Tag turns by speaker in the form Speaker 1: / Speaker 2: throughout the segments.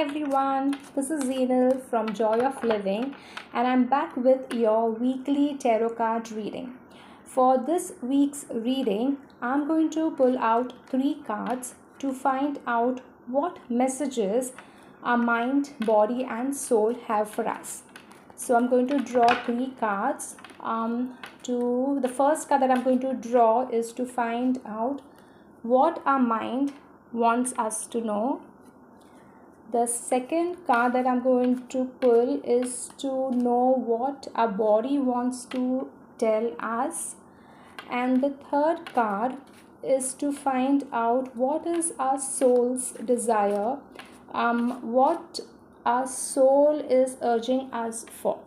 Speaker 1: everyone, this is Zinal from Joy of Living, and I'm back with your weekly tarot card reading. For this week's reading, I'm going to pull out 3 cards to find out what messages our mind, body, and soul have for us. So I'm going to draw 3 cards. To the first card that I'm going to draw is to find out what our mind wants us to know. The second card that I'm going to pull is to know what our body wants to tell us. And the third card is to find out what is our soul's desire, what our soul is urging us for.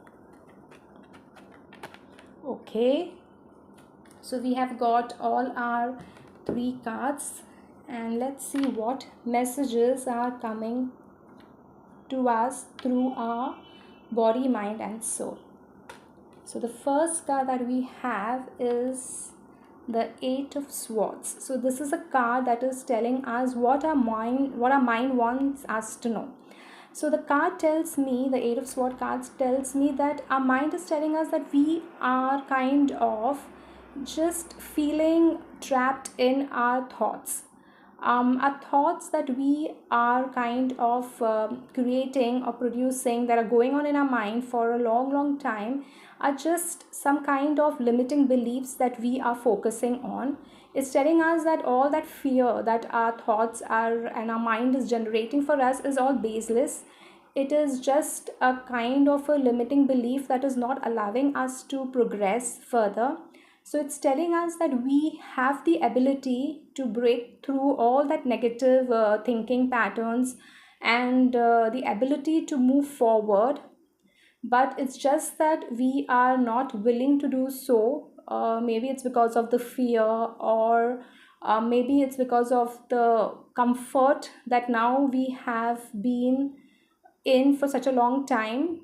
Speaker 1: Okay, so we have got all our 3 cards, and let's see what messages are coming to us through our body, mind, and soul. So the first card that we have is the 8 of Swords. So this is a card that is telling us what our mind wants us to know. So the card tells me, the 8 of Swords cards tells me that our mind is telling us that we are kind of just feeling trapped in our thoughts. Our thoughts that we are kind of creating or producing, that are going on in our mind for a long time, are just some kind of limiting beliefs that we are focusing on. It's telling us that all that fear that our thoughts are and our mind is generating for us is all baseless. It is just a kind of a limiting belief that is not allowing us to progress further. So it's telling us that we have the ability to break through all that negative thinking patterns and the ability to move forward. But it's just that we are not willing to do so. Maybe it's because of the fear, or maybe it's because of the comfort that now we have been in for such a long time.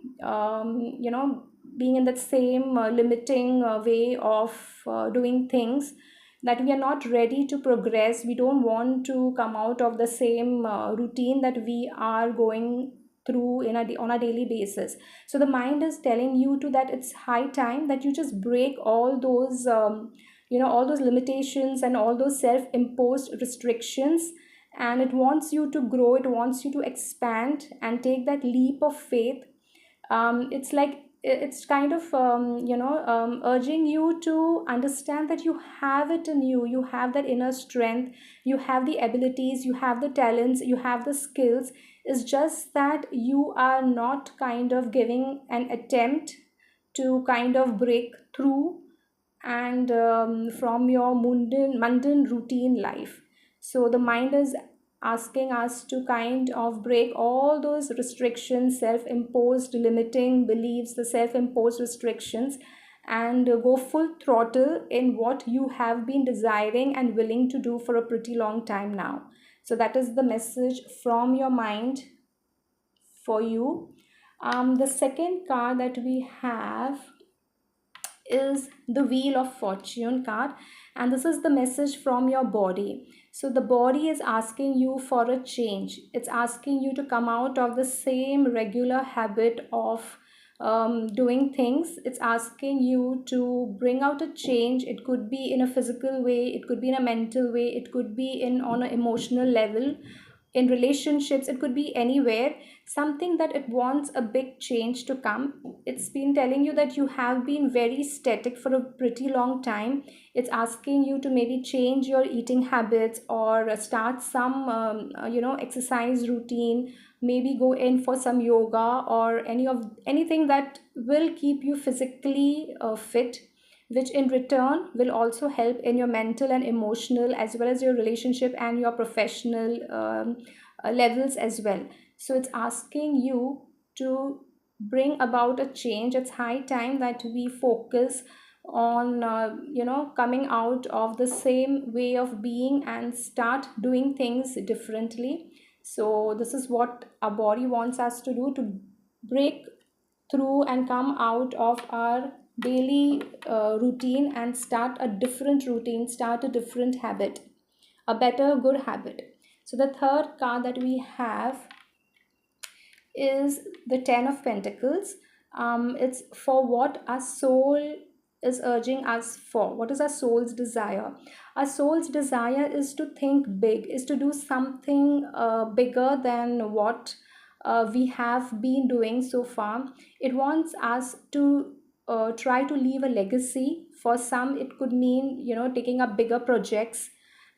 Speaker 1: Being in that same limiting way of doing things, that we are not ready to progress. We don't want to come out of the same routine that we are going through on a daily basis. So the mind is telling you to that it's high time that you just break all those all those limitations and all those self-imposed restrictions, and it wants you to grow, it wants you to expand and take that leap of faith. It's kind of urging you to understand that you have it in you. You have that inner strength, you have the abilities, you have the talents, you have the skills. It's just that you are not kind of giving an attempt to kind of break through and from your mundane routine life. So the mind is asking us to kind of break all those restrictions, self-imposed limiting beliefs, the self-imposed restrictions, and go full throttle in what you have been desiring and willing to do for a pretty long time now. So that is the message from your mind for you. The second card that we have is the Wheel of Fortune card, and this is the message from your body. So the body is asking you for a change. It's asking you to come out of the same regular habit of doing things. It's asking you to bring out a change. It could be in a physical way, it could be in a mental way, it could be on an emotional level, in relationships, it could be anywhere. Something that it wants a big change to come. It's been telling you that you have been very static for a pretty long time. It's asking you to maybe change your eating habits, or start some exercise routine, maybe go in for some yoga, or anything that will keep you physically fit, which in return will also help in your mental and emotional, as well as your relationship and your professional levels as well. So it's asking you to bring about a change. It's high time that we focus on coming out of the same way of being and start doing things differently. So this is what our body wants us to do, to break through and come out of our daily routine and start a different routine, start a different habit, a better, good habit. So the third card that we have is the Ten of Pentacles. It's for what our soul is urging us for. What is our soul's desire? Our soul's desire is to think big, is to do something bigger than what we have been doing so far. It wants us to try to leave a legacy. For some, it could mean, taking up bigger projects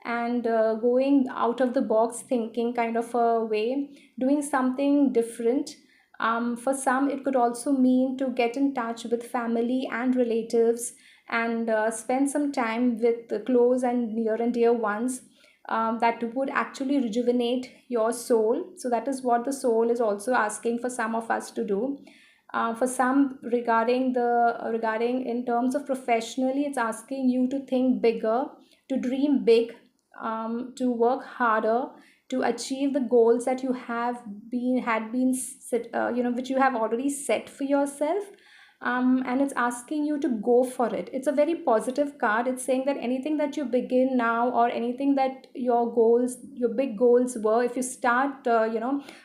Speaker 1: and going out of the box thinking kind of a way, doing something different. For some, it could also mean to get in touch with family and relatives and spend some time with the close and near and dear ones. That would actually rejuvenate your soul. So that is what the soul is also asking for some of us to do. For some, regarding in terms of professionally, it's asking you to think bigger, to dream big, to work harder, to achieve the goals that you have been had been set, which you have already set for yourself. And it's asking you to go for it. It's a very positive card. It's saying that anything that you begin now, or anything that your goals, your big goals were, if you start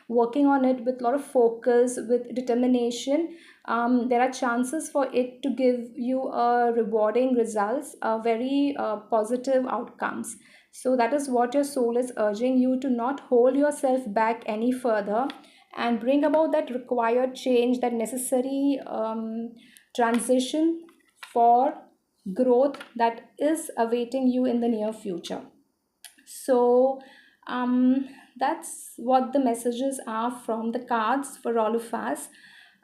Speaker 1: working on it with a lot of focus, with determination, there are chances for it to give you a rewarding results, very positive outcomes. So that is what your soul is urging you to not hold yourself back any further, and bring about that required change, that necessary transition for growth that is awaiting you in the near future. So that's what the messages are from the cards for all of us.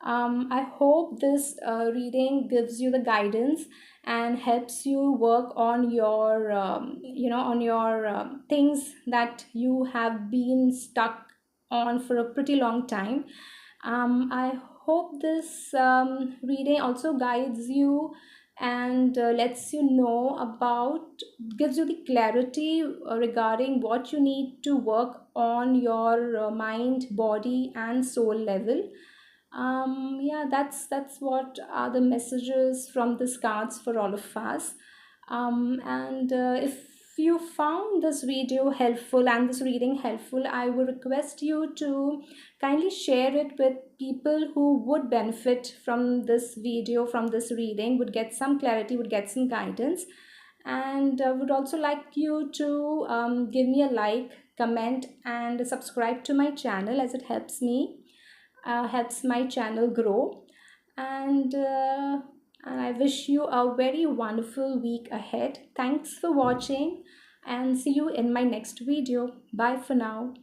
Speaker 1: I hope this reading gives you the guidance and helps you work on your, on your things that you have been stuck on for a pretty long time. I hope this reading also guides you and lets you know about, gives you the clarity regarding what you need to work on your mind, body, and soul level. Yeah, that's what are the messages from this cards for all of us. And if you found this video helpful and this reading helpful, I would request you to kindly share it with people who would benefit from this video, from this reading, would get some clarity, would get some guidance. And would also like you to give me a like, comment, and subscribe to my channel, as it helps me, helps my channel grow. And I wish you a very wonderful week ahead. Thanks for watching, and see you in my next video. Bye for now.